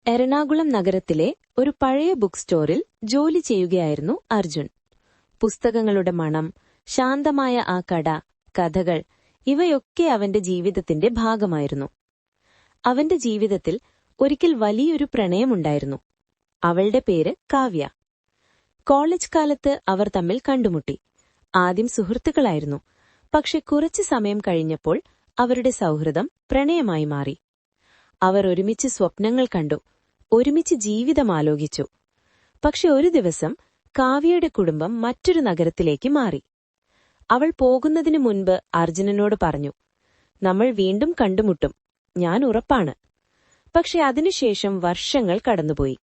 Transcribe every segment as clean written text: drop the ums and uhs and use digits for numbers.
എറണാകുളം നഗരത്തിലെ ഒരു പഴയ ബുക്ക് സ്റ്റോറിൽ ജോലി ചെയ്യുകയായിരുന്നു അർജുൻ. പുസ്തകങ്ങളുടെ മണം, ശാന്തമായ ആ കട, കഥകൾ ഇവയൊക്കെ അവന്റെ ജീവിതത്തിന്റെ ഭാഗമായിരുന്നു. അവന്റെ ജീവിതത്തിൽ ഒരിക്കൽ വലിയൊരു പ്രണയമുണ്ടായിരുന്നു. അവളുടെ പേര് കാവ്യ. കോളേജ് കാലത്ത് അവർ തമ്മിൽ കണ്ടുമുട്ടി. ആദ്യം സുഹൃത്തുക്കളായിരുന്നു. പക്ഷെ കുറച്ചു സമയം കഴിഞ്ഞപ്പോൾ അവരുടെ സൗഹൃദം പ്രണയമായി മാറി. അവർ ഒരുമിച്ച് സ്വപ്നങ്ങൾ കണ്ടു, ഒരുമിച്ച് ജീവിതം ആലോചിച്ചു. പക്ഷെ ഒരു ദിവസം കാവ്യയുടെ കുടുംബം മറ്റൊരു നഗരത്തിലേക്ക് മാറി. അവൾ പോകുന്നതിനു മുൻപ് അർജുനനോട് പറഞ്ഞു, "നമ്മൾ വീണ്ടും കണ്ടുമുട്ടും, ഞാൻ ഉറപ്പാണ്." പക്ഷെ അതിനുശേഷം വർഷങ്ങൾ കടന്നുപോയി.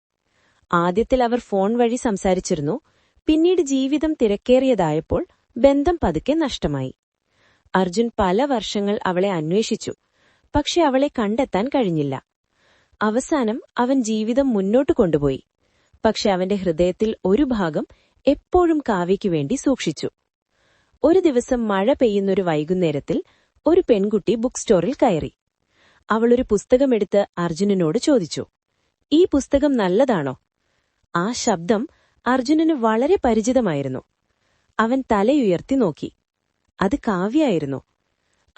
ആദ്യത്തിൽ അവർ ഫോൺ വഴി സംസാരിച്ചിരുന്നു. പിന്നീട് ജീവിതം തിരക്കേറിയതായപ്പോൾ ബന്ധം പതുക്കെ നഷ്ടമായി. അർജുൻ പല വർഷങ്ങൾ അവളെ അന്വേഷിച്ചു. പക്ഷെ അവളെ കണ്ടെത്താൻ കഴിഞ്ഞില്ല. അവസാനം അവൻ ജീവിതം മുന്നോട്ടു കൊണ്ടുപോയി. പക്ഷെ അവന്റെ ഹൃദയത്തിൽ ഒരു ഭാഗം എപ്പോഴും കാവ്യയ്ക്കു വേണ്ടി സൂക്ഷിച്ചു. ഒരു ദിവസം മഴ പെയ്യുന്നൊരു വൈകുന്നേരത്തിൽ ഒരു പെൺകുട്ടി ബുക്ക് സ്റ്റോറിൽ കയറി. അവളൊരു പുസ്തകമെടുത്ത് അർജുനനോട് ചോദിച്ചു, "ഈ പുസ്തകം നല്ലതാണോ?" ആ ശബ്ദം അർജുനന് വളരെ പരിചിതമായിരുന്നു. അവൻ തലയുയർത്തി നോക്കി. അത് കാവ്യയായിരുന്നു.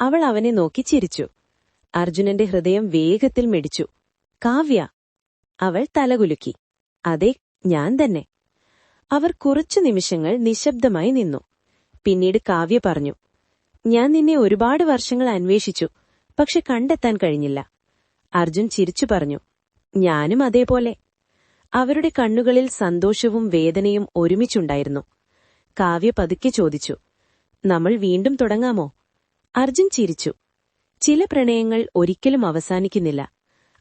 അവൾ അവനെ നോക്കി ചിരിച്ചു. അർജുനന്റെ ഹൃദയം വേഗത്തിൽ മിടിച്ചു. "കാവ്യ?" അവൾ തലകുലുക്കി. "അതെ, ഞാൻ തന്നെ." അവർ കുറച്ചു നിമിഷങ്ങൾ നിശബ്ദമായി നിന്നു. പിന്നീട് കാവ്യ പറഞ്ഞു, "ഞാൻ നിന്നെ ഒരുപാട് വർഷങ്ങൾ അന്വേഷിച്ചു, പക്ഷെ കണ്ടെത്താൻ കഴിഞ്ഞില്ല." അർജുൻ ചിരിച്ചു പറഞ്ഞു, "ഞാനും അതേപോലെ." അവരുടെ കണ്ണുകളിൽ സന്തോഷവും വേദനയും ഒരുമിച്ചുണ്ടായിരുന്നു. കാവ്യ പതുക്കെ ചോദിച്ചു, "നമ്മൾ വീണ്ടും തുടങ്ങാമോ?" അർജുൻ ചിരിച്ചു. ചില പ്രണയങ്ങൾ ഒരിക്കലും അവസാനിക്കുന്നില്ല.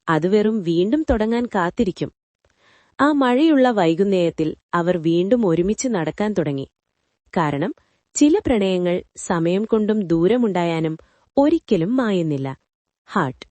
അത് വെറും വീണ്ടും തുടങ്ങാൻ കാത്തിരിക്കും. ആ മഴയുള്ള വൈകുന്നേരത്തിൽ അവർ വീണ്ടും ഒരുമിച്ച് നടക്കാൻ തുടങ്ങി. കാരണം ചില പ്രണയങ്ങൾ സമയം കൊണ്ടും ദൂരമുണ്ടായാലും ഒരിക്കലും മായുന്നില്ല. ഹാർട്ട്.